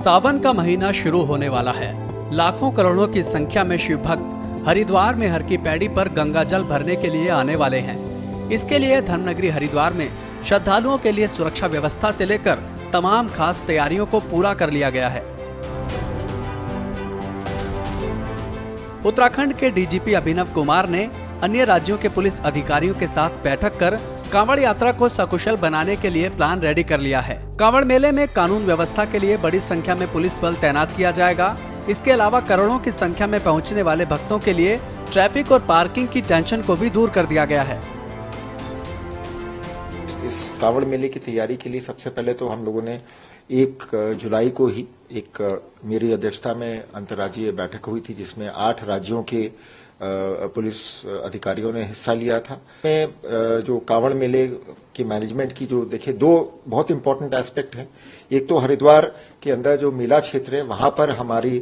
सावन का महीना शुरू होने वाला है। लाखों करोड़ों की संख्या में शिव भक्त हरिद्वार में हर की पैड़ी पर गंगा जल भरने के लिए आने वाले हैं। इसके लिए धर्मनगरी हरिद्वार में श्रद्धालुओं के लिए सुरक्षा व्यवस्था से लेकर तमाम खास तैयारियों को पूरा कर लिया गया है। उत्तराखंड के डीजीपी अभिनव कुमार ने अन्य राज्यों के पुलिस अधिकारियों के साथ बैठक कर कांवड़ यात्रा को सकुशल बनाने के लिए प्लान रेडी कर लिया है। कांवड़ मेले में कानून व्यवस्था के लिए बड़ी संख्या में पुलिस बल तैनात किया जाएगा। इसके अलावा करोड़ों की संख्या में पहुंचने वाले भक्तों के लिए ट्रैफिक और पार्किंग की टेंशन को भी दूर कर दिया गया है। इस कांवड़ मेले की तैयारी के लिए सबसे पहले तो हम लोगों ने 1 जुलाई को ही मेरी अध्यक्षता में अंतर्राज्यीय बैठक हुई थी, जिसमें 8 राज्यों के पुलिस अधिकारियों ने हिस्सा लिया था। में जो कांवड़ मेले के मैनेजमेंट की जो देखिए 2 बहुत इंपॉर्टेंट एस्पेक्ट हैं। एक तो हरिद्वार के अंदर जो मेला क्षेत्र है वहां पर हमारी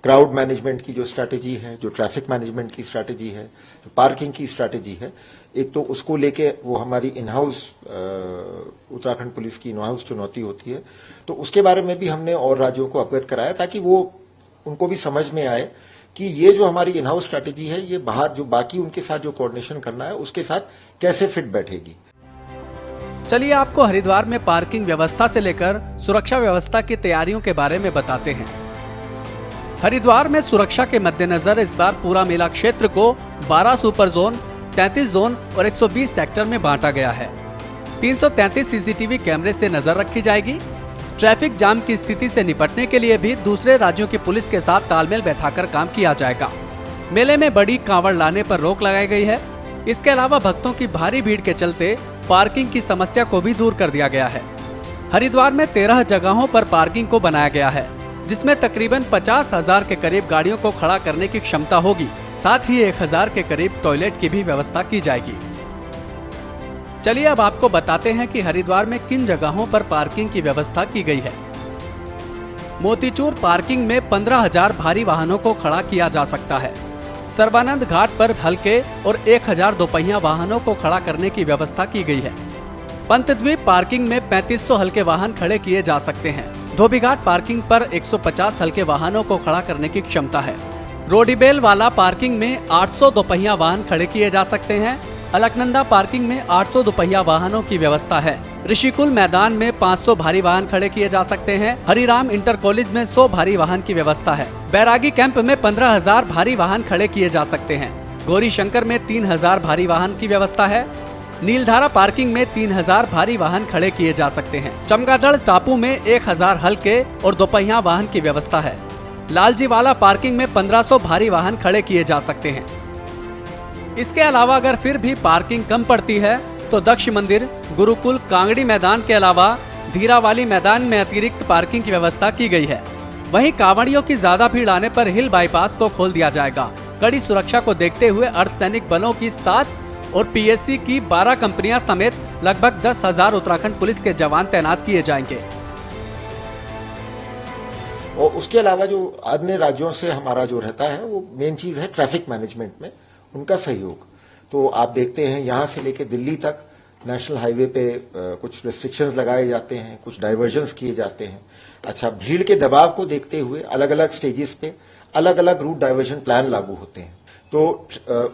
क्राउड मैनेजमेंट की जो स्ट्रैटेजी है, जो ट्रैफिक मैनेजमेंट की स्ट्रैटेजी है, जो पार्किंग की स्ट्रैटेजी है, एक तो उसको लेके वो हमारी इन हाउस उत्तराखंड पुलिस की इन हाउस चुनौती होती है, तो उसके बारे में भी हमने और राज्यों को अवगत कराया ताकि वो उनको भी समझ में आए कि ये जो हमारी इन हाउस स्ट्रैटेजी है ये बाहर जो बाकी उनके साथ जो कोऑर्डिनेशन करना है उसके साथ कैसे फिट बैठेगी। चलिए आपको हरिद्वार में पार्किंग व्यवस्था से लेकर सुरक्षा व्यवस्था की तैयारियों के बारे में बताते हैं। हरिद्वार में सुरक्षा के मद्देनजर इस बार पूरा मेला क्षेत्र को 12 सुपर जोन, 33 जोन और 120 सेक्टर में बांटा गया है। 333 सीसीटीवी कैमरे से नजर रखी जाएगी। ट्रैफिक जाम की स्थिति से निपटने के लिए भी दूसरे राज्यों की पुलिस के साथ तालमेल बैठाकर काम किया जाएगा। मेले में बड़ी कांवड़ लाने पर रोक लगाई गई है। इसके अलावा भक्तों की भारी भीड़ के चलते पार्किंग की समस्या को भी दूर कर दिया गया है। हरिद्वार में 13 जगहों पर पार्किंग को बनाया गया है, जिसमें तकरीबन 50,000 के करीब गाड़ियों को खड़ा करने की क्षमता होगी। साथ ही 1000 के करीब टॉयलेट की भी व्यवस्था की जाएगी। चलिए अब आपको बताते हैं कि हरिद्वार में किन जगहों पर पार्किंग की व्यवस्था की गई है। मोतीचूर पार्किंग में 15,000 भारी वाहनों को खड़ा किया जा सकता है। सर्बानंद घाट पर हल्के और 1000 दोपहिया वाहनों को खड़ा करने की व्यवस्था की गई है। पंतद्वीप पार्किंग में 3500 हल्के वाहन खड़े किए जा सकते हैं। धोबीघाट पार्किंग पर 150 हल्के वाहनों को खड़ा करने की क्षमता है। रोडीबेल वाला पार्किंग में 800 दोपहिया वाहन खड़े किए जा सकते हैं। अलकनंदा पार्किंग में 800 दोपहिया वाहनों की व्यवस्था है। ऋषिकुल मैदान में 500 भारी वाहन खड़े किए जा सकते हैं। हरिराम इंटर कॉलेज में 100 भारी वाहन की व्यवस्था है। बैरागी कैंप में 15,000 भारी वाहन खड़े किए जा सकते हैं। गौरी शंकर में 3,000 भारी वाहन की व्यवस्था है। नीलधारा पार्किंग में 3,000 भारी वाहन खड़े किए जा सकते हैं। चमगादड़ टापू में 1,000 हल्के और दोपहिया वाहन की व्यवस्था है। लालजीवाला पार्किंग में 1500 भारी वाहन खड़े किए जा सकते हैं। इसके अलावा अगर फिर भी पार्किंग कम पड़ती है तो दक्ष मंदिर, गुरुकुल, कांगड़ी मैदान के अलावा धीरावाली मैदान में अतिरिक्त पार्किंग की व्यवस्था की गई है। वहीं कांवड़ियों की ज्यादा भीड़ आने पर हिल बाईपास को खोल दिया जाएगा। कड़ी सुरक्षा को देखते हुए अर्धसैनिक बलों की 7 और पीएससी की 12 कंपनियां समेत लगभग 10,000 उत्तराखंड पुलिस के जवान तैनात किए जाएंगे। और उसके अलावा जो अन्य राज्यों से हमारा जो रहता है वो मेन चीज है ट्रैफिक मैनेजमेंट में उनका सहयोग। तो आप देखते हैं यहाँ से लेकर दिल्ली तक नेशनल हाईवे पे कुछ रिस्ट्रिक्शंस लगाए जाते हैं, कुछ डाइवर्जन्स किए जाते हैं। अच्छा, भीड़ के दबाव को देखते हुए अलग अलग स्टेजेस पे अलग अलग रूट डाइवर्जन प्लान लागू होते हैं। तो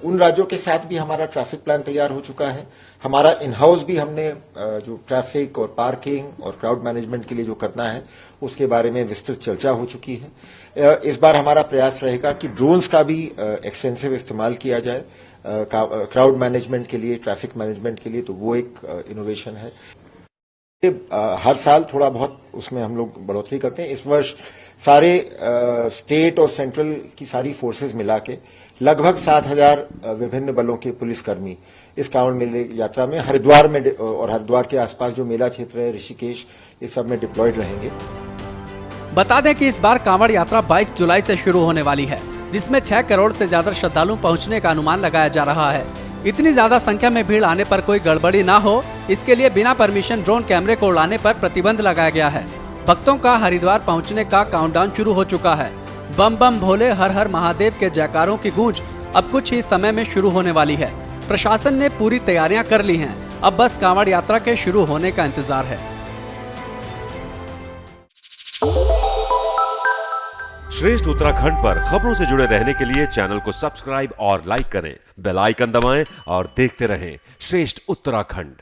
उन राज्यों के साथ भी हमारा ट्रैफिक प्लान तैयार हो चुका है। हमारा इन हाउस भी हमने जो ट्रैफिक और पार्किंग और क्राउड मैनेजमेंट के लिए जो करना है उसके बारे में विस्तृत चर्चा हो चुकी है। इस बार हमारा प्रयास रहेगा कि ड्रोन्स का भी एक्सटेंसिव इस्तेमाल किया जाए क्राउड मैनेजमेंट के लिए, ट्रैफिक मैनेजमेंट के लिए, तो वो एक इनोवेशन है। हर साल थोड़ा बहुत उसमें हम लोग बढ़ोतरी करते हैं। इस वर्ष सारे स्टेट और सेंट्रल की सारी फोर्सेस मिला के लगभग 7,000 विभिन्न बलों के पुलिसकर्मी इस कांवड़ मेले यात्रा में हरिद्वार में और हरिद्वार के आसपास जो मेला क्षेत्र है, ऋषिकेश, इस सब में डिप्लॉयड रहेंगे। बता दें कि इस बार कांवड़ यात्रा 22 जुलाई से शुरू होने वाली है, जिसमें 6 करोड़ से ज्यादा श्रद्धालु पहुंचने का अनुमान लगाया जा रहा है। इतनी ज्यादा संख्या में भीड़ आने पर कोई गड़बड़ी ना हो, इसके लिए बिना परमिशन ड्रोन कैमरे को उड़ाने पर प्रतिबंध लगाया गया है। भक्तों का हरिद्वार पहुंचने का काउंटडाउन शुरू हो चुका है। बम बम भोले हर हर महादेव के जयकारों की गूंज अब कुछ ही समय में शुरू होने वाली है। प्रशासन ने पूरी तैयारियां कर ली हैं। अब बस कांवड़ यात्रा के शुरू होने का इंतजार है। श्रेष्ठ उत्तराखंड पर खबरों से जुड़े रहने के लिए चैनल को सब्सक्राइब और लाइक करें, बेल आइकन दबाएं और देखते रहें श्रेष्ठ उत्तराखंड।